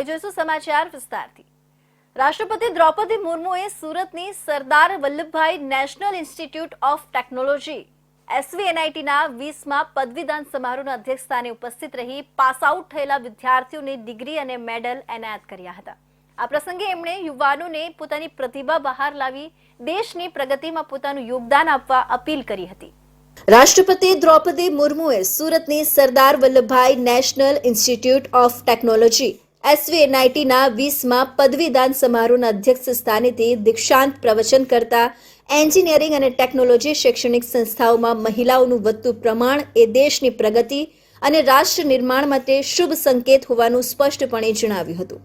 હવે જોઈશું સમાચાર વિસ્તારથી। રાષ્ટ્રપતિ દ્રૌપદી મુર્મુએ સુરતની Sardar Vallabhbhai national institute of technology SVNITના 20મા પદવીદાન સમારોહના અધ્યક્ષસ્થાને ઉપસ્થિત રહી પાસ આઉટ થયેલા વિદ્યાર્થીઓને ડિગ્રી અને મેડલ એનાયત કર્યા હતા। આ પ્રસંગે એમણે યુવાનોને પોતાની પ્રતિભા બહાર લાવી દેશની પ્રગતિમાં પોતાનું યોગદાન આપવા અપીલ કરી હતી। રાષ્ટ્રપતિ દ્રૌપદી મુર્મુએ સુરતની Sardar Vallabhbhai national institute of technology SVNITના 20મા પદવીદાન સમારોહના અધ્યક્ષ સ્થાનેથી દીક્ષાંત પ્રવચન કરતા એન્જિનિયરિંગ અને ટેકનોલોજી શૈક્ષણિક સંસ્થાઓમાં મહિલાઓનું વધતું પ્રમાણ એ દેશની પ્રગતિ અને રાષ્ટ્ર નિર્માણ માટે શુભ સંકેત હોવાનું સ્પષ્ટપણે જણાવ્યું હતું।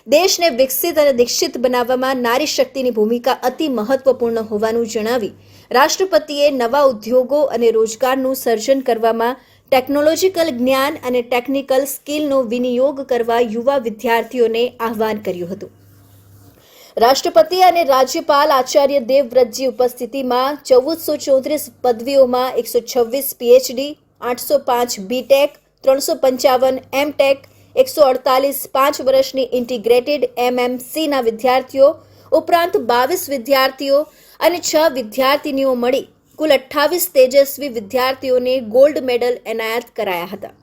દેશને વિકસિત અને દીક્ષિત બનાવવામાં નારી શક્તિની ભૂમિકા અતિ મહત્વપૂર્ણ હોવાનું જણાવી રાષ્ટ્રપતિએ નવા ઉદ્યોગો અને રોજગારનું સર્જન કરવામાં ટેકનોલોજીકલ જ્ઞાન અને ટેકનિકલ સ્કિલનો વિનિયોગ કરવા યુવા વિદ્યાર્થીઓને આહ્વાન કર્યું હતું। રાષ્ટ્રપતિ અને રાજ્યપાલ આચાર્ય દેવવ્રતજી ઉપસ્થિતિમાં 1434 પદવીઓમાં 126 PhD, 805 BTech, 355 MTech, 148 5 વર્ષની ઇન્ટિગ્રેટેડ MMCના વિદ્યાર્થીઓ ઉપરાંત 22 વિદ્યાર્થીઓ અને 6 વિદ્યાર્થીનીઓ મળી કુલ 28 તેજસ્વી વિદ્યાર્થીઓને ગોલ્ડ મેડલ એનાયત કરાયા હતા।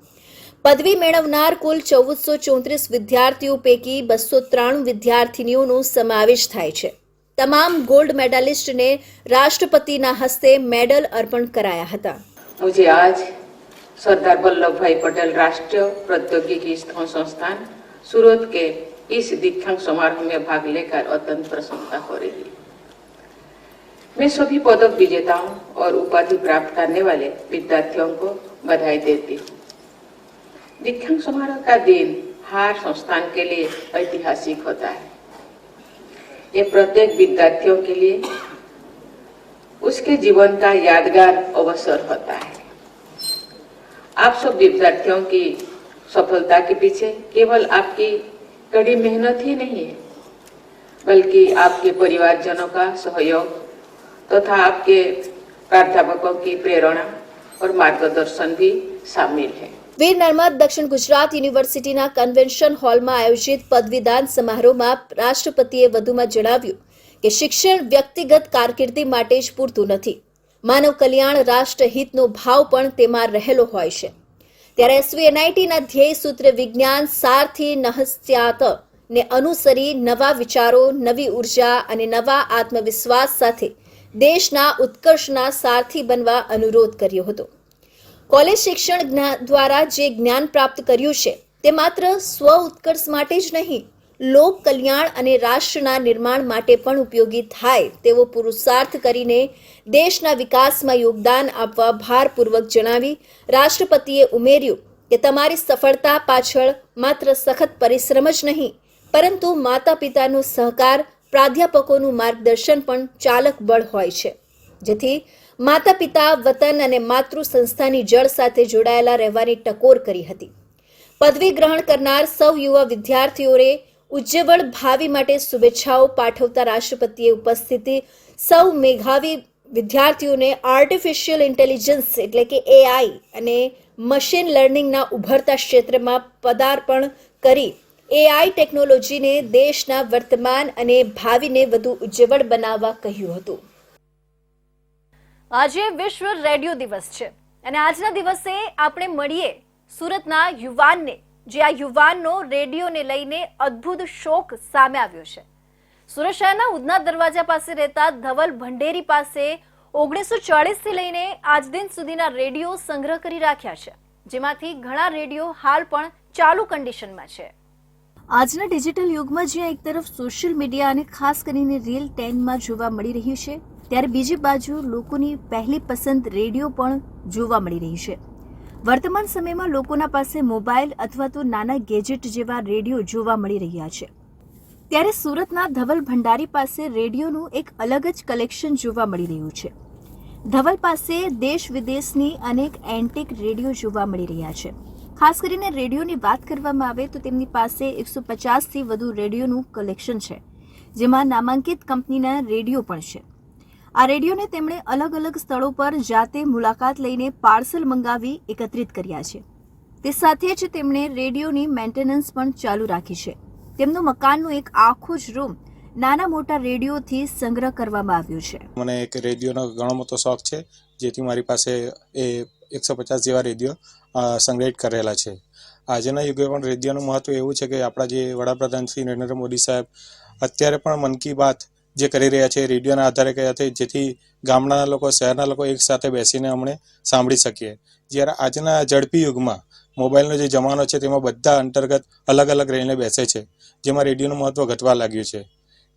પદવી મેળવનાર કુલ 1434 વિદ્યાર્થીઓ પૈકી 293 વિદ્યાર્થીનીઓનો સમાવેશ થાય છે। તમામ ગોલ્ડ મેડાલિસ્ટને રાષ્ટ્રપતિના હસ્તે મેડલ અર્પણ કરાયા હતા। मुझे आज सरदार वल्लभ भाई पटेल राष्ट्रीय प्रौद्योगिकी संस्थान सूरत के इस दीक्षांत समारोह में भाग लेकर अत्यंत प्रसन्नता हो रही है। मैं सभी पदक विजेताओं और उपाधि प्राप्त करने वाले विद्यार्थियों को बधाई देती हूँ। दीक्षांत समारोह का दिन हर संस्थान के लिए ऐतिहासिक होता है। ये प्रत्येक विद्यार्थियों के लिए उसके जीवन का यादगार अवसर होता है। आप सब विद्यार्थियों की सफलता के पीछे केवल आपकी कड़ी मेहनत ही नहीं है, बल्कि आपके परिवारजनों का सहयोग तथा आपके प्राध्यापकों की प्रेरणा और मार्गदर्शन भी शामिल है। વીર નર્મદ દક્ષિણ ગુજરાત યુનિવર્સિટીના કન્વેન્શન હોલમાં આયોજિત પદવીદાન સમારોહમાં રાષ્ટ્રપતિએ વધુમાં જણાવ્યું કે શિક્ષણ વ્યક્તિગત કારકિર્દી માટે જ પૂરતું નથી, માનવ કલ્યાણ રાષ્ટ્રહિતનો ભાવ પણ તેમાં રહેલો હોય છે। ત્યારે SVNITના ધ્યેય સૂત્ર વિજ્ઞાન સારથી નહસ્યાત ને અનુસરી નવા વિચારો, નવી ઉર્જા અને નવા આત્મવિશ્વાસ સાથે દેશના ઉત્કર્ષના સારથી બનવા અનુરોધ કર્યો હતો। કોલેજ શિક્ષણ દ્વારા જે જ્ઞાન પ્રાપ્ત કર્યું છે તે માત્ર સ્વ ઉત્કર્ષ માટે જ નહીં, લોક કલ્યાણ અને રાષ્ટ્રના નિર્માણ માટે પણ ઉપયોગી થાય તેવો પુરુષાર્થ કરીને દેશના વિકાસમાં યોગદાન આપવા ભારપૂર્વક જણાવી રાષ્ટ્રપતિએ ઉમેર્યું કે તમારી સફળતા પાછળ માત્ર સખત પરિશ્રમ જ નહીં, પરંતુ માતા પિતાનો સહકાર, પ્રાધ્યાપકોનું માર્ગદર્શન પણ ચાલક બળ હોય છે, જેથી માતા પિતા, વતન અને માતૃ સંસ્થાની જળ સાથે જોડાયેલા રહેવાની ટકોર કરી હતી। પદવી ગ્રહણ કરનાર સૌ યુવા વિદ્યાર્થીઓને ઉજ્જવળ ભાવિ માટે શુભેચ્છાઓ પાઠવતા રાષ્ટ્રપતિએ ઉપસ્થિત સૌ મેધાવી વિદ્યાર્થીઓને આર્ટિફિશિયલ ઇન્ટેલિજન્સ એટલે કે AI અને મશીન લર્નિંગના ઉભરતા ક્ષેત્રમાં પદાર્પણ કરી AI ટેકનોલોજીને દેશના વર્તમાન અને ભાવિને વધુ ઉજ્જવળ બનાવવા કહ્યું હતું। આજે વિશ્વ રેડિયો દિવસ છે અને આજના દિવસે આપણે મળીએ સુરતના યુવાનને, જે આ યુવાનનો રેડિયોને લઈને અદ્ભુત શોખ સામે આવ્યો છે। સુરત શહેરના ઉધના દરવાજા પાસે રહેતા ધવલ ભંડેરી પાસે 1940થી લઈને આજ દિન સુધીના રેડિયો સંગ્રહ કરી રાખ્યા છે, જેમાંથી ઘણા રેડિયો હાલ પણ ચાલુ કન્ડિશનમાં છે। આજના ડિજિટલ યુગમાં જ્યાં એક તરફ સોશિયલ મીડિયા અને ખાસ કરીને રીલ ટાઈમમાં જોવા મળી રહ્યું છે, ત્યારે બીજી બાજુ લોકોની પહેલી પસંદ રેડિયો પણ જોવા મળી રહી છે। વર્તમાન સમયમાં લોકોના પાસે મોબાઈલ અથવા તો નાના ગેજેટ જેવા રેડિયો જોવા મળી રહ્યા છે, ત્યારે સુરતના ધવલ ભંડારી પાસે રેડિયોનું એક અલગ જ કલેક્શન જોવા મળી રહ્યું છે। ધવલ પાસે દેશ વિદેશની અનેક એન્ટિક રેડિયો જોવા મળી રહ્યા છે। ખાસ કરીને રેડિયોની વાત કરવામાં આવે તો તેમની પાસે 150થી વધુ રેડિયોનું કલેક્શન છે, જેમાં નામાંકિત કંપનીના રેડિયો પણ છે। આ રેડિયોને તેમણે અલગ અલગ સ્થળો પર જાતે મુલાકાત લઈને પાર્સલ મંગાવી એકત્રિત કર્યા છે। તે સાથે જ તેમણે રેડિયોની મેન્ટેનન્સ પણ ચાલુ રાખી છે। તેમનું મકાનનું એક આખું જ રૂમ નાના મોટા રેડિયોથી સંગ્રહ કરવામાં આવ્યું છે. મને એક રેડિયોનો ઘણો મોટો શોખ છે, જેથી મારી પાસે એ 150 જેવા રેડિયો સંગ્રહિત કરેલા છે. આજના યુગે પણ રેડિયોનું મહત્વ એવું છે કે આપણા જે વડાપ્રધાન શ્રી નરેન્દ્ર મોદી સાહેબ અત્યારે પણ મન કી બાત જે કરી રહ્યા છે રેડિયોના આધારે કર્યા છે, જેથી ગામડાના લોકો શહેરના લોકો એક સાથે બેસીને અમને સાંભળી શકીએ. જ્યારે આજના ઝડપી યુગમાં મોબાઈલનો જે જમાનો છે તેમાં બધા અંતર્ગત અલગ અલગ રહીને બેસે છે, જેમાં રેડિયોનું મહત્વ ઘટવા લાગ્યું છે.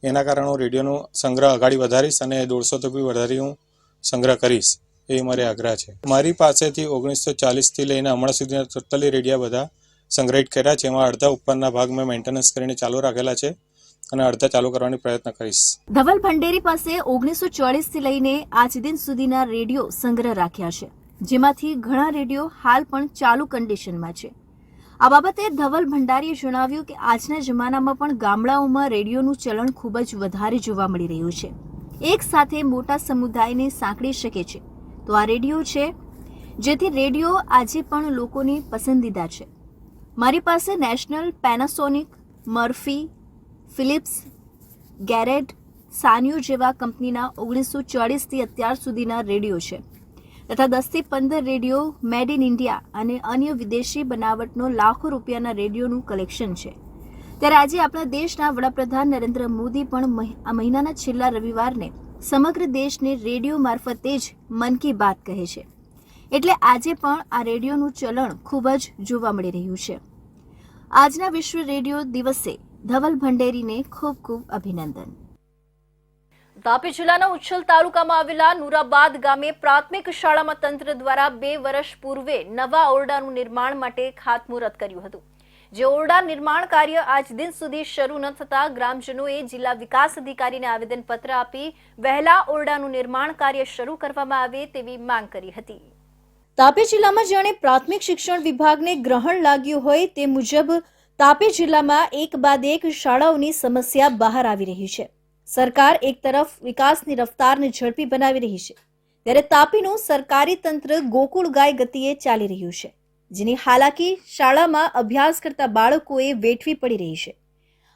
એના કારણે હું રેડિયોનો સંગ્રહ આગળ વધારીશ અને 150 થી વધારી હું સંગ્રહ કરીશ, એ મારે આગ્રહ છે. મારી પાસેથી 1940થી લઈને હમણાં સુધીના ટોટલી રેડિયા બધા સંગ્રહિત કર્યા છે. એમાં અડધા ઉપરના ભાગ મેં મેન્ટેનન્સ કરીને ચાલુ રાખેલા છે અને અડધા ચાલુ કરવાની પ્રયત્ન કરીશ. ધવલ ભંડેરી પાસે 1940થી લઈને આજ દિન સુધીના રેડિયો સંગ્રહ રાખ્યા છે, જેમાંથી ઘણા રેડિયો હાલ પણ ચાલુ કન્ડિશનમાં છે. આ બાબતે ધવલ ભંડારીએ જણાવ્યું કે આજના જમાનામાં પણ ગામડાઓમાં રેડિયોનું ચલણ ખૂબ જ વધારે જોવા મળી રહ્યું છે. એક સાથે મોટા સમુદાયને સાંકળી શકે છે તો આ રેડિયો છે, જેથી રેડિયો આજે પણ લોકોની પસંદીદા છે. મારી પાસે National, Panasonic, Murphy, Philips, Garrett, Sanyo જેવા કંપનીના 1940થી અત્યાર સુધીના રેડિયો છે તથા 10થી 15 રેડિયો મેડ ઇન ઇન્ડિયા અને અન્ય વિદેશી બનાવટનો લાખો રૂપિયાના રેડિયોનું કલેક્શન છે. ત્યારે આજે આપણા દેશના વડાપ્રધાન નરેન્દ્ર મોદી પણ આ મહિનાના છેલ્લા રવિવારને સમગ્ર દેશને રેડિયો મારફતે જ મન કી બાત કહે છે. એટલે આજે પણ આ રેડિયોનું ચલણ ખૂબ જ જોવા મળી રહ્યું છે. આજના વિશ્વ રેડિયો દિવસે ધવલ ભંડેરીને ખૂબ ખૂબ અભિનંદન. તાપી જિલ્લાના ઉચ્છલ તાલુકામાં આવેલા નુરાબાદ ગામે પ્રાથમિક શાળામાં તંત્ર દ્વારા 2 વર્ષ પૂર્વે નવા ઓરડાનું નિર્માણ માટે ખાતમુહૂર્ત કર્યું હતું. જે ઓરડા નિર્માણ કાર્ય આજ દિન સુધી શરૂ ન થતા ગ્રામજનોએ જિલ્લા વિકાસ અધિકારીને આવેદનપત્ર આપી વહેલા ઓરડાનું નિર્માણ કાર્ય શરૂ કરવામાં આવે તેવી માંગ કરી હતી. તાપી જિલ્લામાં જાણે પ્રાથમિક શિક્ષણ વિભાગને ગ્રહણ લાગ્યું હોય તે મુજબ તાપી જિલ્લામાં એક બાદ એક શાળાઓની સમસ્યા બહાર આવી રહી છે. સરકાર એક તરફ વિકાસની રફતારને ઝડપી બનાવી રહી છે, ત્યારે તાપીનું સરકારી તંત્ર ગોકુળ ગાય ગતિએ ચાલી રહ્યું છે, જેની હાલાકી શાળામાં અભ્યાસ કરતા બાળકોએ વેઠવી પડી રહી છે.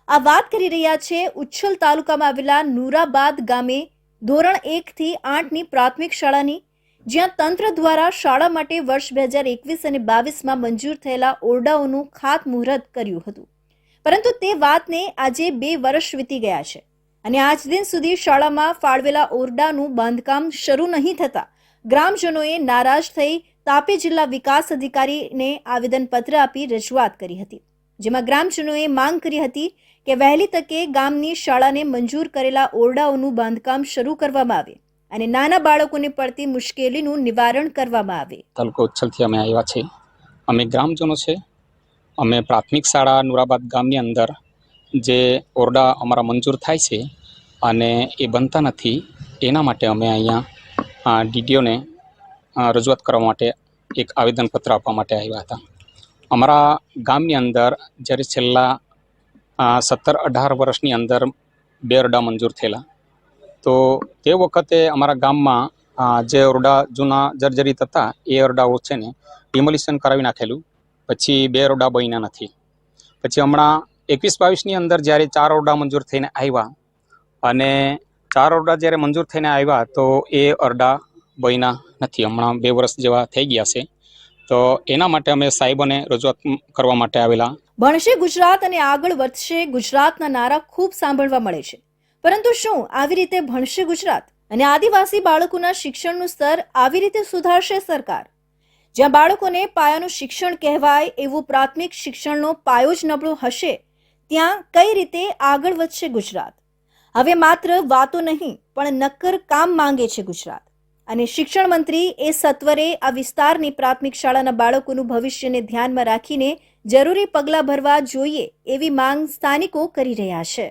આ વાત કરી રહ્યા છે ઉચ્છલ તાલુકામાં આવેલા નુરાબાદ ગામે ધોરણ 1 થી 8ની પ્રાથમિક શાળાની, જ્યાં તંત્ર દ્વારા શાળા માટે વર્ષ 2021 અને 22માં મંજૂર થયેલા ઓરડાઓનું ખાતમુહૂર્ત કર્યું હતું. પરંતુ તે વાતને આજે 2 વર્ષ વીતી ગયા છે અને આજ દિન સુધી શાળામાં ફાળવેલા ઓરડાનું બાંધકામ શરૂ નહીં થતા ગ્રામજનોએ નારાજ થઈ તાપી જિલ્લા વિકાસ અધિકારીને આવેદનપત્ર આપી રજૂઆત કરી હતી, જેમાં ગ્રામજનોએ માંગ કરી હતી કે વહેલી તકે ગામની શાળાને મંજૂર કરેલા ઓરડાઓનું બાંધકામ શરૂ કરવામાં આવે અને નાના બાળકોને પડતી મુશ્કેલીનું નિવારણ કરવામાં આવે. તાલુકા ઉચ્છલથી અમે આવ્યા છે. અમે ગ્રામજનો છે. અમે પ્રાથમિક શાળા નુરાબાદ ગામની અંદર જે ઓરડા અમારા મંજૂર થાય છે અને એ બનતા નથી, એના માટે અમે અહીંયા ડીડીઓને રજૂઆત કરવા માટે એક આવેદનપત્ર આપવા માટે આવ્યા હતા. અમારા ગામની અંદર જ્યારે છેલ્લા 17-18 વર્ષની અંદર 2 ઓરડા મંજૂર થયેલા, તો તે વખતે અમારા ગામમાં જે ઓરડા જૂના જર્જરિત હતા એ ઓરડાઓ છે ને ડિમોલિશન કરાવી નાખેલું. પછી 2 ઓરડા બન્યા નથી. પછી હમણાં 21-22ની અંદર જ્યારે 4 ઓરડા મંજૂર થઈને આવ્યા અને 4 ઓરડા જ્યારે મંજૂર થઈને આવ્યા તો એ ઓરડા બન્યા નથી. હમણાં 2 વર્ષ જેવા થઈ ગયા છે. તો એના માટે અમે સાહેબોને રજૂઆત કરવા માટે આવેલા. ભણશે ગુજરાત અને આગળ વધશે ગુજરાતના નારા ખૂબ સાંભળવા મળે છે, પરંતુ શું આવી રીતે ભણશે ગુજરાત અને આદિવાસી બાળકોના શિક્ષણનું સ્તર આવી રીતે સુધારશે સરકાર? જ્યાં બાળકોને પાયાનું શિક્ષણ કહેવાય એવું પ્રાથમિક શિક્ષણનો પાયો જ નબળો હશે, ત્યાં કઈ રીતે આગળ વધશે ગુજરાત? હવે માત્ર વાતો નહીં પણ નક્કર કામ માંગે છે ગુજરાત. અને શિક્ષણ મંત્રી એ સત્વરે આ વિસ્તારની પ્રાથમિક શાળાના બાળકોનું ભવિષ્યને ધ્યાનમાં રાખીને જરૂરી પગલાં ભરવા જોઈએ એવી માંગ સ્થાનિકો કરી રહ્યા છે.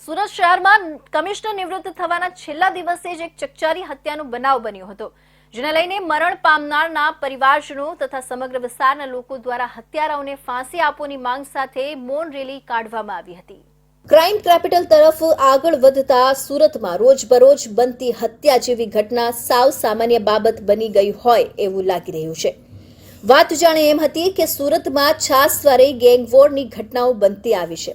સુરત શહેરમાં કમિશનર નિવૃત્ત થવાના છેલ્લા દિવસે જ એક ચકચારી હત્યાનો બનાવ બન્યો હતો, જેને લઈને મરણ પામનારના પરિવારજનો તથા સમગ્ર વિસ્તારના લોકો દ્વારા હત્યારાઓને ફાંસી આપવાની માંગ સાથે મૌન રેલી કાઢવામાં આવી હતી. ક્રાઇમ કેપિટલ તરફ આગળ વધતા સુરતમાં રોજબરોજ બનતી હત્યા જેવી ઘટના સાવ સામાન્ય બાબત બની ગઈ હોય એવું લાગી રહ્યું છે. વાત જાણે એમ હતી કે સુરતમાં છાસવારે ગેંગવોરની ઘટનાઓ બનતી આવી છે,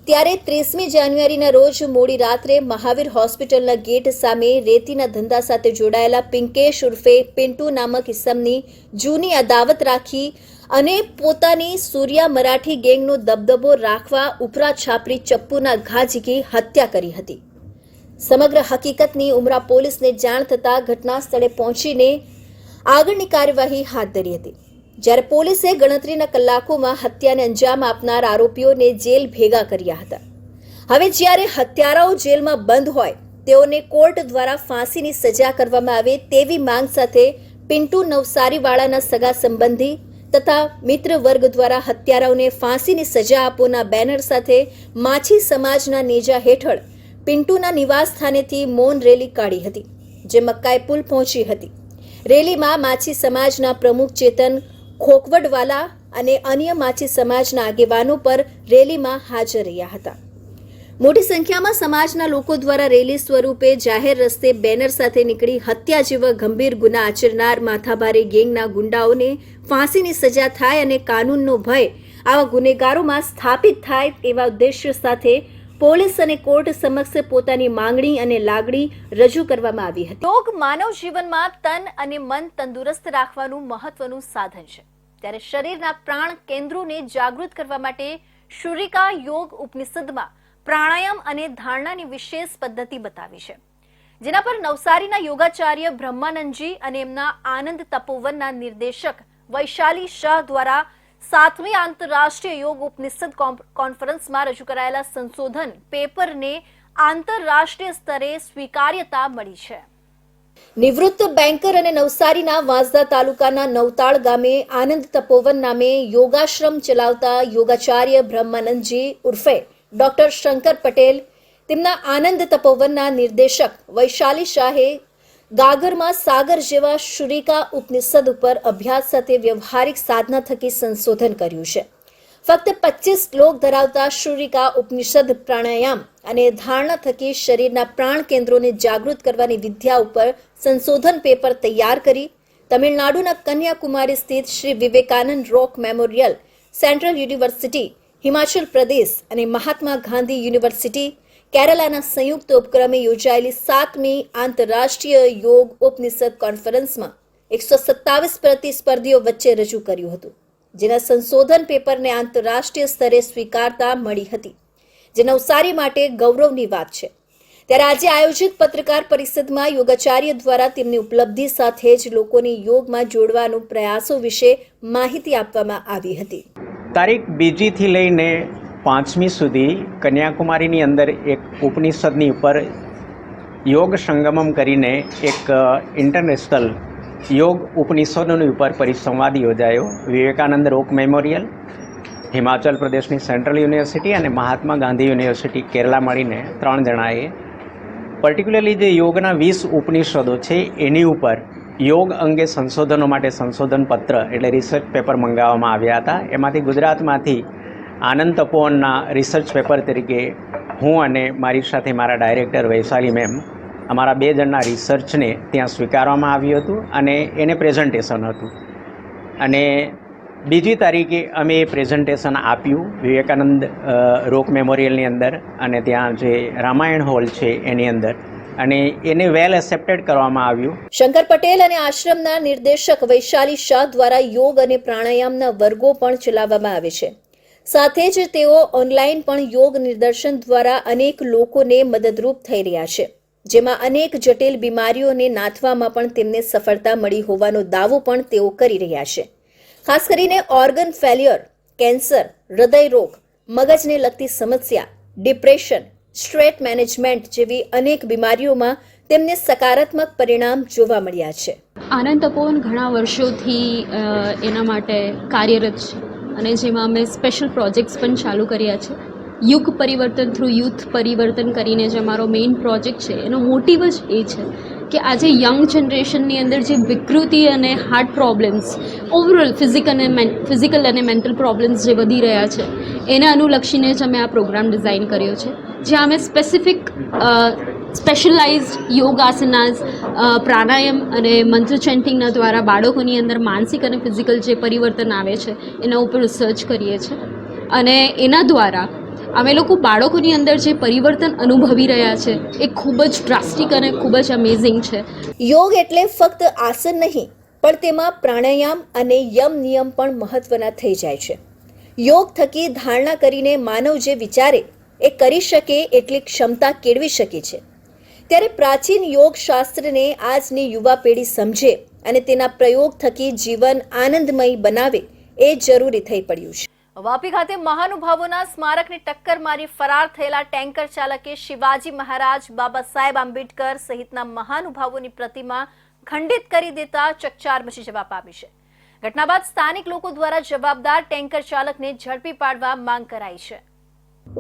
ત્યારે 30મી જાન્યુઆરીના રોજ મોડી રાત્રે મહાવીર હોસ્પિટલના ગેટ સામે રેતીના ધંધા સાથે જોડાયેલા પિંકેશ ઉર્ફે પિન્ટુ નામક ઇસમની જૂની અદાવત રાખી અને પોતાની સૂર્યા મરાઠી ગેંગનો દબદબો રાખવા ઉપરા છાપરી ચપ્પુના ઘા ઝીકી હત્યા કરી હતી. સમગ્ર હકીકતની ઉમરા પોલીસને જાણ થતાં ઘટના સ્થળે પહોંચીને આગળની કાર્યવાહી હાથ ધરી હતી. જ્યારે પોલીસે ગણતરીના કલાકોમાં હત્યાને અંજામ આપનાર આરોપીઓને જેલ ભેગા કર્યા હતા. હવે જ્યારે હત્યારાઓ જેલમાં બંધ હોય તેઓને કોર્ટ દ્વારા ફાંસીની સજા કરવામાં આવે તેવી માંગ સાથે પિન્ટુ નવસારીવાળાના સગા સંબંધી તથા મિત્ર વર્ગ દ્વારા હત્યારાઓને ફાંસીની સજા આપોના બેનર સાથે માછી સમાજના નેજા હેઠળ પિન્ટુના નિવાસ સ્થાનેથી મૌન રેલી કાઢી હતી, જે મક્કાઈ પુલ પહોંચી હતી. રેલીમાં માછી સમાજના પ્રમુખ ચેતન ખોકવડવાલા અને અન્ય માછી સમાજના આગેવાનો પર રેલીમાં હાજર રહ્યા હતા. મોટી સંખ્યામાં સમાજના લોકો દ્વારા રેલી સ્વરૂપે જાહેર રસ્તે બેનર સાથે નીકળી હત્યા જેવા ગંભીર ગુના આચરનાર માથાભારે ગેંગના ગુંડાઓને ફાંસીની સજા થાય અને કાનૂનનો ભય આવા ગુનેગારોમાં સ્થાપિત થાય એવા ઉદ્દેશ્ય સાથે પોલીસ અને કોર્ટ સમક્ષ પોતાની માંગણી અને લાગણી રજૂ કરવામાં આવી હતી. યોગ માનવ જીવનમાં તન અને મન તંદુરસ્ત રાખવાનું મહત્વનું સાધન છે, ત્યારે શરીરના પ્રાણ કેન્દ્રોને જાગૃત કરવા માટે શુરિકા યોગ ઉપનિષદમાં પ્રાણાયામ અને ધારણાની વિશેષ પદ્ધતિ બતાવી છે, જેના પર નવસારીના યોગાચાર્ય બ્રહ્માનંદજી અને એમના આનંદ તપોવનના નિર્દેશક વૈશાલી શાહ દ્વારા 7મી આંતરરાષ્ટ્રીય યોગ ઉપનિષદ કોન્ફરન્સમાં રજૂ કરાયેલા સંશોધન પેપરને આંતરરાષ્ટ્રીય સ્તરે સ્વીકાર્યતા મળી છે. નિવૃત્ત બેન્કર અને નવસારીના વાંસદા તાલુકાના નવતાળ ગામે આનંદ તપોવન નામે યોગાશ્રમ ચલાવતા યોગાચાર્ય બ્રહ્માનંદજી ઉર્ફે ડોક્ટર શંકર પટેલ, તેમના આનંદ તપોવનના નિર્દેશક વૈશાલી શાહે ગાગરમાં સાગર જેવા શુરિકા ઉપનિષદ ઉપર અભ્યાસ સાથે વ્યવહારિક સાધના થકી સંશોધન કર્યું છે. ફક્ત 25 શ્લોક ધરાવતા શુરિકા ઉપનિષદ પ્રાણાયામ અને ધારણા થકી શરીરના પ્રાણ કેન્દ્રોને જાગૃત કરવાની વિદ્યા ઉપર સંશોધન પેપર તૈયાર કરી તમિલનાડુના કન્યાકુમારી સ્થિત શ્રી વિવેકાનંદ રોક memorial, central university, Himachal Pradesh અને મહાત્મા ગાંધી યુનિવર્સિટી, કેરલાના સંયુક્ત ઉપક્રમે યોજાયેલી 7મી આંતરરાષ્ટ્રીય યોગ ઉપનિષદ કોન્ફરન્સમાં 127 પ્રતિસ્પર્ધીઓ વચ્ચે રજૂ કર્યું હતું, જેના સંશોધન પેપરને આંતરરાષ્ટ્રીય સ્તરે સ્વીકારતા મળી હતી, જે નવસારી માટે ગૌરવની વાત છે. ત્યારે આજે આયોજિત પત્રકાર પરિષદમાં યોગાચાર્ય દ્વારા તેમની ઉપલબ્ધિ સાથે જ લોકોને યોગમાં જોડવાનો પ્રયાસો વિશે માહિતી આપવામાં આવી હતી. તારીખ 2થી લઈને 5મી સુધી કન્યાકુમારીની અંદર એક ઉપનિષદની ઉપર યોગ સંગમમ કરીને એક ઇન્ટરનેશનલ યોગ ઉપનિષદોની ઉપર પરિસંવાદ યોજાયો. વિવેકાનંદ રોક મેમોરિયલ, હિમાચલ પ્રદેશની સેન્ટ્રલ યુનિવર્સિટી અને મહાત્મા ગાંધી યુનિવર્સિટી કેરલા મળીને 3 જણાએ પર્ટિક્યુલરલી જે યોગના 20 ઉપનિષદો છે એની ઉપર યોગ અંગે સંશોધનો માટે સંશોધન પત્ર એટલે રિસર્ચ પેપર મંગાવવામાં આવ્યા હતા. એમાંથી ગુજરાતમાંથી આનંદ તપોવનના રિસર્ચ પેપર તરીકે હું અને મારી સાથે મારા ડાયરેક્ટર વૈશાલી મેમ અમારા 2 જણના રિસર્ચને ત્યાં સ્વીકારવામાં આવ્યું હતું અને એને પ્રેઝન્ટેશન હતું. અને 2જી તારીખે અમે એ પ્રેઝન્ટેશન આપ્યું વિવેકાનંદ રોક મેમોરિયલની અંદર અને ત્યાં જે રામાયણ હોલ છે એની અંદર, અને એને વેલ એક્સેપ્ટેડ કરવામાં આવ્યું. શંકર પટેલ અને આશ્રમના નિર્દેશક વૈશાલી શાહ દ્વારા યોગ અને પ્રાણાયામના વર્ગો પણ ચલાવવામાં આવે છે. સાથે જ તેઓ ઓનલાઈન પણ યોગ નિદર્શન દ્વારા અનેક લોકોને મદદરૂપ થઈ રહ્યા છે, જેમાં અનેક જટિલ બીમારીઓને નાથવામાં પણ તેમને સફળતા મળી હોવાનો દાવો પણ તેઓ કરી રહ્યા છે. ખાસ કરીને ઓર્ગન ફેલ્યોર, કેન્સર, હૃદય રોગ, મગજને લગતી સમસ્યા, ડિપ્રેશન, સ્ટ્રેસ મેનેજમેન્ટ જેવી અનેક બીમારીઓમાં તેમને સકારાત્મક પરિણામ જોવા મળ્યા છે. આનંદ તપોવન ઘણા વર્ષોથી એના માટે કાર્યરત છે અને જેમાં અમે સ્પેશિયલ પ્રોજેક્ટ્સ પણ ચાલુ કર્યા છે. યુગ પરિવર્તન થ્રુ યુથ પરિવર્તન કરીને જે અમારો મેઇન પ્રોજેક્ટ છે એનો મોટિવ જ એ છે કે આજે યંગ જનરેશનની અંદર જે વિકૃતિ અને હાર્ટ પ્રોબ્લેમ્સ, ઓવરઓલ ફિઝિકલ અને મેન્ટલ પ્રોબ્લેમ્સ જે વધી રહ્યા છે એને અનુલક્ષીને જ અમે આ પ્રોગ્રામ ડિઝાઇન કર્યો છે, જ્યાં અમે સ્પેસિફિક સ્પેશિયલાઇઝડ યોગ આસનાસ, પ્રાણાયામ અને મંત્ર ચેન્ટિંગના દ્વારા બાળકોની અંદર માનસિક અને ફિઝિકલ જે પરિવર્તન આવે છે એના ઉપર રિસર્ચ કરીએ છીએ અને એના દ્વારા અમે લોકો બાળકોની અંદર જે પરિવર્તન અનુભવી રહ્યા છે એ ખૂબ જ ડ્રાસ્ટિક અને ખૂબ જ અમેઝિંગ છે. યોગ એટલે ફક્ત આસન નહીં, પણ તેમાં પ્રાણાયામ અને યમ નિયમ પણ મહત્વના થઈ જાય છે. યોગ થકી ધારણા કરીને માનવ જે વિચારે એ કરી શકે એટલી ક્ષમતા કેળવી શકે છે. ત્યારે પ્રાચીન યોગ શાસ્ત્રને આજની યુવા પેઢી સમજે અને તેના પ્રયોગ થકી જીવન આનંદમય બનાવે એ જરૂરી થઈ પડ્યું છે. વાપી ખાતે મહાનુભાવોના સ્મારકને ટક્કર મારી ફરાર થયેલા ટેન્કર ચાલકે શિવાજી મહારાજ, બાબા સાહેબ આંબેડકર સહિતના મહાનુભાવોની પ્રતિમા ખંડિત કરી દેતા ચકચાર મચી જવા પામી છે. ઘટના બાદ સ્થાનિક લોકો દ્વારા જવાબદાર ટેન્કર ચાલકને ઝડપી પાડવા માંગ કરાઈ છે.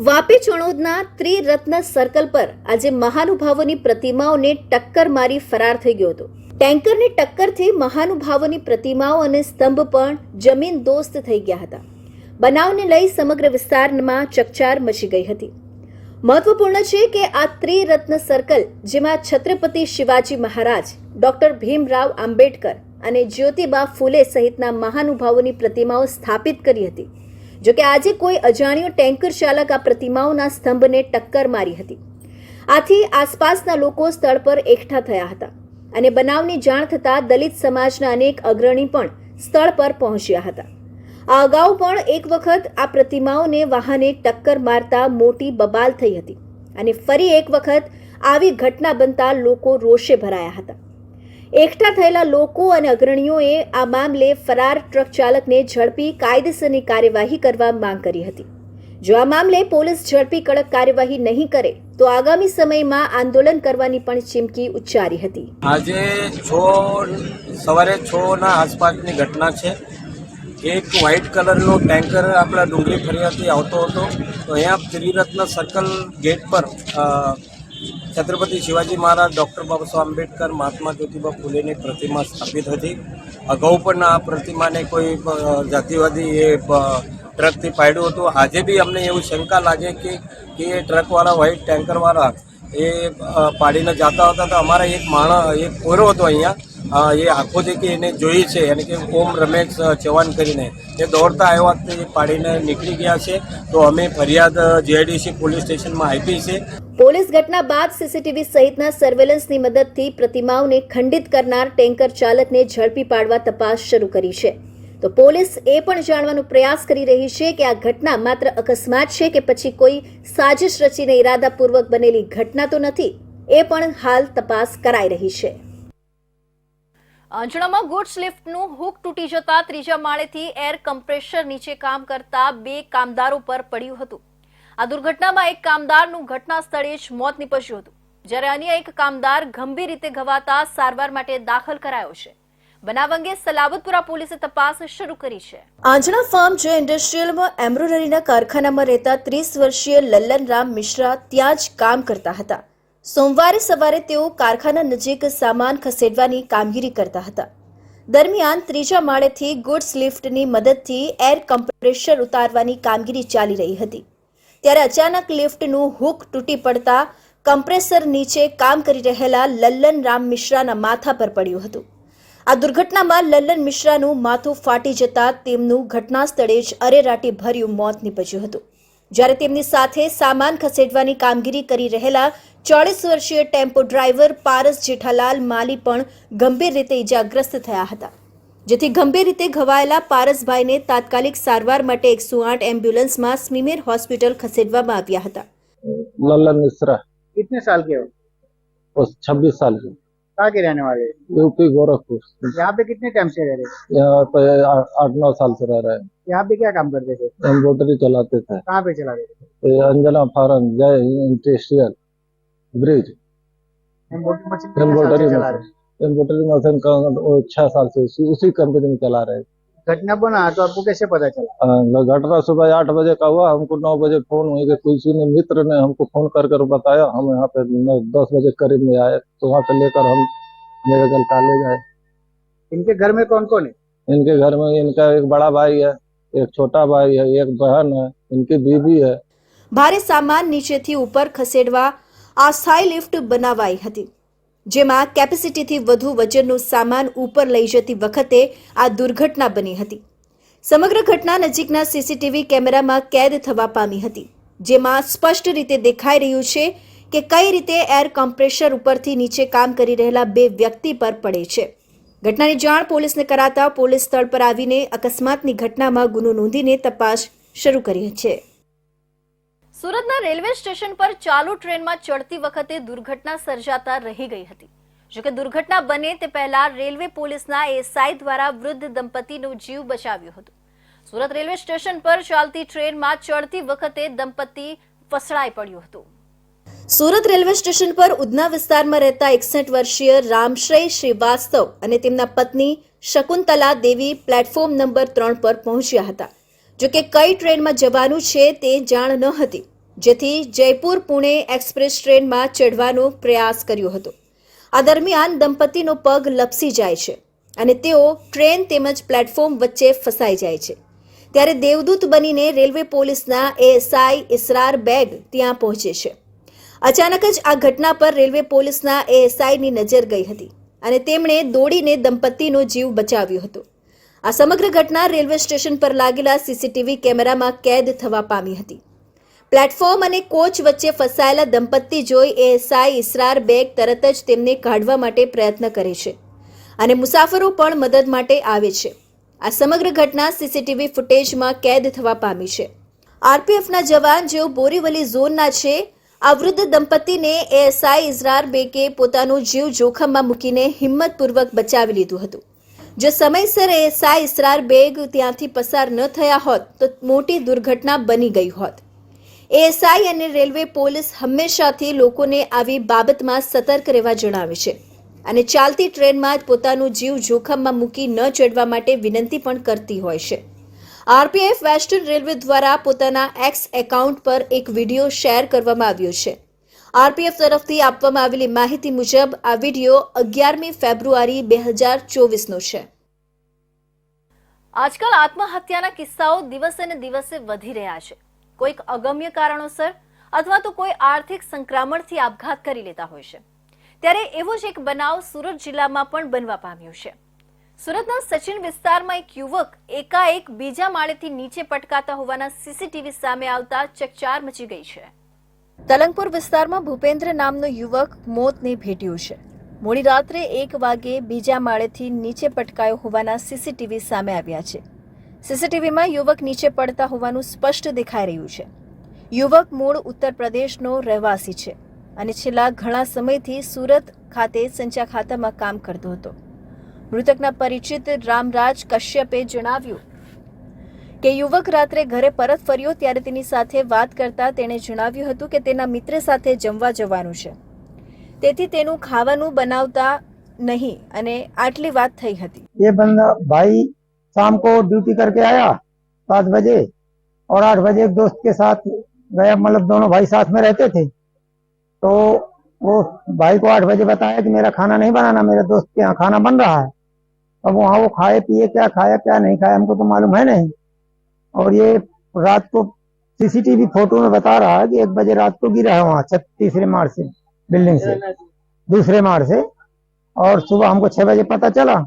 વાપી ચણોદના ત્રિરત્ન સર્કલ પર આજે મહાનુભાવોની પ્રતિમાઓને ટક્કર મારી ફરાર થઈ ગયો હતો. ટેન્કરની ટક્કરથી મહાનુભાવોની પ્રતિમાઓ અને સ્તંભ પણ જમીન દોસ્ત થઈ ગયા હતા. બનાવને લઈ સમગ્ર વિસ્તારમાં ચકચાર મચી ગઈ હતી. મહત્વપૂર્ણ છે કે આ ત્રિરત્ન સર્કલ, જેમાં છત્રપતિ શિવાજી મહારાજ, ડોક્ટર ભીમરાવ આંબેડકર અને જ્યોતિબા ફૂલે સહિતના મહાનુભાવોની પ્રતિમાઓ સ્થાપિત કરી હતી. જોકે આજે કોઈ અજાણ્યો ટેન્કર ચાલક આ પ્રતિમાઓના સ્તંભને ટક્કર મારી હતી. આથી આસપાસના લોકો સ્થળ પર એકઠા થયા હતા અને બનાવની જાણ થતાં દલિત સમાજના અનેક અગ્રણી પણ સ્થળ પર પહોંચ્યા હતા. આ અગાઉ પણ એક વખત આ પ્રતિમાઓને વાહને ટક્કર મારતા મોટી બબાલ થઈ હતી અને ફરી એક વખત આવી ઘટના બનતા લોકો રોષે ભરાયા હતા. એકઠા થયેલા લોકો અને અગ્રણીઓએ આ મામલે ફરાર ટ્રક ચાલકને ઝડપી કાયદેસરની કાર્યવાહી કરવા માંગ કરી હતી. જો આ મામલે પોલીસ ઝડપી કડક કાર્યવાહી નહીં કરે તો આગામી સમયમાં આંદોલન કરવાની પણ ચીમકી ઉચ્ચારી હતી. આજે સવારે 6 આસપાસની ઘટના છે. એક વ્હાઇટ કલરનું ટેન્કર આપણા ડુંગળી ફરિયાથી આવતો હતો. તો અહીંયા ત્રિરત્ન સર્કલ ગેટ પર છત્રપતિ શિવાજી મહારાજ, ડૉક્ટર બાબા સાહેબ આંબેડકર, મહાત્મા જ્યોતિબા ફૂલેની પ્રતિમા સ્થાપિત હતી. અગાઉ પણ આ પ્રતિમાને કોઈ જાતિવાદી એ ટ્રકથી પાડ્યું હતું. આજે બી અમને એવું શંકા લાગે કે એ ટ્રકવાળા, વ્હાઇટ ટેન્કરવાળા એ પાડીને જતા હતા. તો અમારા એક માણસ, એક કોરો હતો અહીંયા, એ આખો જે કે એને જોઈ છે, એને કે ઓમ રમેશ ચૌહાણ કરીને એ દોડતા આવ્યા તે પાડીને નીકળી ગયા છે. તો અમે ફરિયાદ જીઆઈડીસી પોલીસ સ્ટેશનમાં આપી છે. પોલીસ ઘટના બાદ સીસીટીવી સહિતના સર્વેલન્સની મદદથી પ્રતિમાઓને ખંડિત કરનાર ટેન્કર ચાલકને ઝડપી પાડવા તપાસ શરૂ કરી છે. તો પોલીસ એ પણ જાણવાનો પ્રયાસ કરી રહી છે કે આ ઘટના માત્ર અકસ્માત છે કે પછી કોઈ સાજિશ રચીને ઇરાદાપૂર્વક બનેલી ઘટના તો નથી. એ પણ હાલ તપાસ કરાઈ રહી છે. અંજણામાં ગુડ્સ લિફ્ટનું હુક તૂટી જતા ત્રીજા માળેથી એર કમ્પ્રેસર નીચે કામ કરતા 2 કામદારો પર પડ્યું હતું. આ દુર્ઘટનામાં એક કામદારનું ઘટના સ્થળે જ મોત નીપજ્યું હતું, જ્યારે અન્ય એક કામદાર ગંભીર રીતે ઘવાતા સારવાર માટે દાખલ કરાયો છે. બનાવ અંગે સલાબતપુરા પોલીસે તપાસ શરૂ કરી છે. આંજણા ફાર્મ જે ઇન્ડસ્ટ્રીયલમાં એમ્બ્રોઇડરીના કારખાનામાં રહેતા 30 વર્ષીય લલ્લનરામ મિશ્રા ત્યાં જ કામ કરતા હતા. સોમવારે સવારે તેઓ કારખાના નજીક સામાન ખસેડવાની કામગીરી કરતા હતા. દરમિયાન ત્રીજા માળેથી ગુડ્સ લિફ્ટની મદદથી એર કમ્પ્રેસર ઉતારવાની કામગીરી ચાલી રહી હતી. ત્યારે અચાનક લિફ્ટનું હુક તૂટી પડતા કમ્પ્રેસર નીચે કામ કરી રહેલા લલ્લનરામ મિશ્રાના માથા પર પડ્યું હતું. આ દુર્ઘટનામાં લલ્લન મિશ્રાનું માથું ફાટી જતા તેમનું ઘટના સ્થળે જ અરેરાટી ભર્યું મોત નીપજ્યું હતું. જ્યારે તેમની સાથે સામાન ખસેડવાની કામગીરી કરી રહેલા 40 વર્ષીય ટેમ્પો ડ્રાઈવર પારસ જેઠાલાલ માલી પણ ગંભીર રીતે ઇજાગ્રસ્ત થયા હતા. જેથી ગંભીર રીતે ઘવાયેલા પારસભાઈને તાત્કાલિક સારવાર માટે 108 એમ્બ્યુલન્સમાં સ્મીમેર હોસ્પિટલ ખસેડવામાં આવ્યા હતા. लल्लन मिश्रा कितने साल के हो? वो 26 साल के, कहाँ के रहने वाले? यूपी गोरखपुर। यहाँ पे कितने टाइम से रह रहे? यहाँ पे 8-9 साल से रह रहे हैं। यहाँ पे क्या काम करते थे? एम्ब्रॉयडरी चलाते थे। कहाँ पे चला रहे थे? ये अंजना फार्म, जय इंडस्ट्रियल ब्रिज, एम्ब्रॉयडरी चला रहे? एम्ब्रॉयडरी मशीन का 6 साल से उसी कंपनी में चला रहे हैं। घटना बना तो आपको कैसे पता चला? घटना सुबह 8 बजे का हुआ। हमको 9 बजे फोन हुई कि किसी ने मित्र ने हमको फोन कर बताया। हम यहाँ पे 10 बजे करीब में आए, तो वहाँ पे लेकर हम मेडिकल कॉलेज आए। इनके घर में कौन कौन है? इनके घर में इनका एक बड़ा भाई है, एक छोटा भाई है, एक बहन है, इनकी बीवी है। ભારે સામાન નીચેથી ઉપર ખસેડવા અસ્થાયી લિફ્ટ બનાવાઈ હતી, જેમાં કેપેસિટીથી વધુ વજનનું સામાન ઉપર લઈ જતી વખતે આ દુર્ઘટના બની હતી. સમગ્ર ઘટના નજીકના સીસીટીવી કેમેરામાં કેદ થવા પામી હતી, જેમાં સ્પષ્ટ રીતે દેખાઈ રહ્યું છે કે કઈ રીતે એર કમ્પ્રેસર ઉપરથી નીચે કામ કરી રહેલા બે વ્યક્તિ પર પડે છે. ઘટનાની જાણ પોલીસને કરાતા પોલીસ સ્થળ પર આવીને અકસ્માતની ઘટનામાં ગુનો નોંધીને તપાસ શરૂ કરી છે. સુરતના રેલવે સ્ટેશન પર ચાલુ ટ્રેનમાં ચડતી વખતે દુર્ઘટના સર્જાતા રહી ગઈ હતી. જોકે દુર્ઘટના બને તે પહેલા રેલવે પોલીસના એએસઆઈ દ્વારા વૃદ્ધ દંપતીનો જીવ બચાવ્યો હતો. સુરત રેલવે સ્ટેશન પર ચાલતી ટ્રેનમાં ચડતી વખતે દંપતી ફસડાઈ પડ્યું હતું. સુરત રેલવે સ્ટેશન પર ઉધના વિસ્તારમાં રહેતા 61 વર્ષીય રામશ્રેય શ્રીવાસ્તવ અને તેમના પત્ની શકુંતલા દેવી પ્લેટફોર્મ નંબર 3 પર પહોંચ્યા હતા. જોકે કઈ ટ્રેનમાં જવાનું છે તે જાણ ન હતી, જેથી જયપુર પુણે એક્સપ્રેસ ટ્રેનમાં ચડવાનો પ્રયાસ કર્યો હતો. આ દરમિયાન દંપતીનો પગ લપસી જાય છે અને તેઓ ટ્રેન તેમજ પ્લેટફોર્મ વચ્ચે ફસાઈ જાય છે. ત્યારે દેવદૂત બનીને રેલવે પોલીસના એએસઆઈ ઇસરાર બેગ ત્યાં પહોંચે છે. અચાનક જ આ ઘટના પર રેલવે પોલીસના એએસઆઈની નજર ગઈ હતી અને તેમણે દોડીને દંપતીનો જીવ બચાવ્યો હતો. આ સમગ્ર ઘટના રેલવે સ્ટેશન પર લાગેલા સીસીટીવી કેમેરામાં કેદ થવા પામી હતી. પ્લેટફોર્મ અને કોચ વચ્ચે ફસાયેલા દંપતી જોઈ એએસઆઈ ઇસરાર બેગ તરત જ તેમને કાઢવા માટે પ્રયત્ન કરે છે અને મુસાફરો પણ મદદ માટે આવે છે. આ સમગ્ર ઘટના સીસીટીવી ફૂટેજમાં કેદ થવા પામી છે. આરપીએફના જવાન જેઓ બોરીવલી ઝોનના છે, આ વૃદ્ધ દંપતીને એએસઆઈ ઇસરાર બેગે પોતાનો જીવ જોખમમાં મૂકીને હિંમતપૂર્વક બચાવી લીધું હતું. જો સમયસર એએસઆઈ ઇસરાર બેગ ત્યાંથી પસાર ન થયા હોત તો મોટી દુર્ઘટના બની ગઈ હોત. એએસઆઈ અને રેલવે પોલીસ હંમેશાથી લોકોને આવી બાબતમાં સતર્ક રહેવા જણાવે છે અને ચાલતી ટ્રેનમાં જ પોતાનો જીવ જોખમમાં મૂકી ન ચડવા માટે વિનંતી પણ કરતી હોય છે. આરપીએફ વેસ્ટર્ન રેલવે દ્વારા પોતાના એક્સ એકાઉન્ટ પર એક વિડીયો શેર કરવામાં આવ્યો છે. આરપીએફ તરફથી આપવામાં આવેલી માહિતી મુજબ આ વિડીયો 11મી ફેબ્રુઆરી 2024નો છે. આજકાલ આત્મહત્યાના કિસ્સાઓ દિવસે ને દિવસે વધી રહ્યા છે. કોઈક અગમ્ય કારણોસર અથવા તો કોઈ આર્થિક સંક્રમણથી આપઘાત કરી લેતા હોય છે. ત્યારે એવો જ એક બનાવ સુરત જિલ્લામાં પણ બનવા પામ્યો છે. સુરતના સચિન વિસ્તારમાં એક યુવક એકાએક બીજા માળેથી નીચે પટકાતા હોવાના સીસીટીવી સામે આવતા ચકચાર મચી ગઈ છે. તલંગપુર વિસ્તારમાં ભૂપેન્દ્ર નામનો યુવક મોતને ભેટ્યો છે. મોડી રાત્રે 1 વાગે બીજા માળેથી નીચે પટકાયો હોવાના સીસીટીવી સામે આવ્યા છે. સીસીટીવીમાં યુવક નીચે પડતા હોવાનું સ્પષ્ટ દેખાઈ રહ્યું છે. યુવક મૂળ ઉત્તર પ્રદેશનો રહેવાસી છે અને છેલ્લા ઘણા સમયથી સુરત ખાતે સંચા ખાતામાં કામ કરતો હતો. મૃતકના પરિચિત રામરાજ કશ્યપે જણાવ્યું કે યુવક રાત્રે ઘરે પરત ફર્યો ત્યારે તેની સાથે વાત કરતા તેણે જણાવ્યું હતું કે તેના મિત્ર સાથે જમવા જવાનું છે, તેથી તેનું ખાવાનું બનાવતા નહીં અને આટલી વાત થઈ હતી. ये बंदा भाई शाम को ड्यूटी करके आया 7 बजे और 8 बजे एक दोस्त के साथ गया, मतलब दोनों भाई साथ में रहते थे. तो वो भाई को 8 बजे बताया कि मेरा खाना नहीं बनाना, मेरे दोस्त के यहाँ खाना बन रहा है. अब वहाँ वो खाए पिए, क्या खाया क्या नहीं खाया हमको तो मालूम है नहीं. और ये रात को सीसीटीवी फोटो में बता रहा है कि 1 बजे रात को गिरा है वहाँ छत तीसरे माड़ से, बिल्डिंग से दूसरे माड़ से. और सुबह हमको 6 बजे पता चला,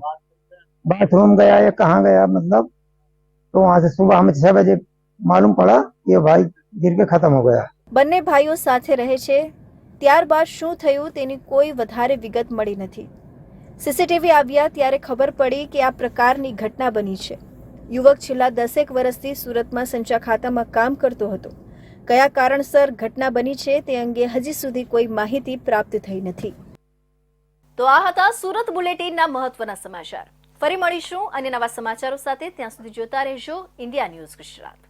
बाथरूम गया या कहाँ गया मतलब, तो वहाँ से सुबह हमें 6 बजे मालूम पड़ा कि भाई गिर के खत्म हो गया. બંને ભાઈઓ સાથે રહે છે. ત્યારબાદ શું થયું તેની કોઈ વધારે વિગત મળી નથી. સીસીટીવી આવ્યા ત્યારે ખબર પડી કે આ પ્રકારની ઘટના બની છે. યુવક છેલ્લા 10 વર્ષથી સુરતમાં સંચા ખાતામાં કામ કરતો હતો. કયા કારણસર ઘટના બની છે તે અંગે હજી સુધી કોઈ માહિતી પ્રાપ્ત થઈ નથી. તો આ હતા સુરત બુલેટિનના મહત્વના સમાચાર. ફરી મળીશું અને નવા સમાચારો સાથે. ત્યાં સુધી જોતા રહેજો ઇન્ડિયા ન્યૂઝ ગુજરાત.